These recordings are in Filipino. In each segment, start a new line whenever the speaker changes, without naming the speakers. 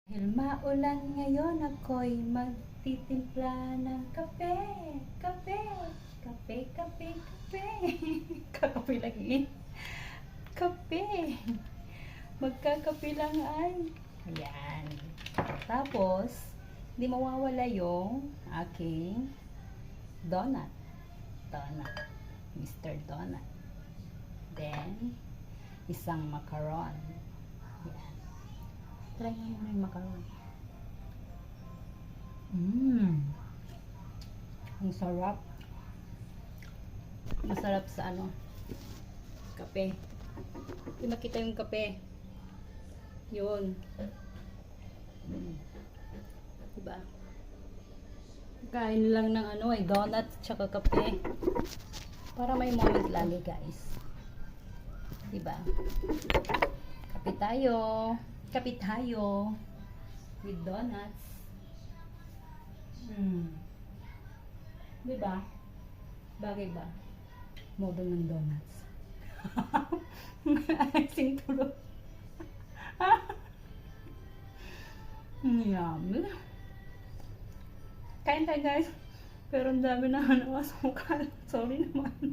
Dahil maulan ngayon, ako'y magtitimpla ng kape. Kape, kape, kape, kape. Kakape lagi. Kape. Magkakape lang ay. Ayan. Tapos, hindi mawawala yung aking donut. Donut. Mr. Donut. Then, isang macaron. Ayan. Try mo muna yung macaron. Ang sarap. Masarap sa ano, kape. Hindi makita yung kape. Yun. Diba? Kain lang ng ano ay donut tsaka kape. Para may moment lagi, guys. Diba? Kape tayo. Kape tayo. With donuts. Diba? Bagay ba? Model ng donuts. Icing tulog. Yummy. Kain tayo, guys. Pero ang dami na asukal. Sorry naman.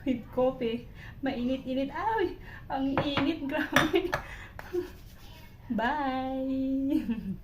With coffee. Mainit-init. Ay! Ang init. Grabe. Bye!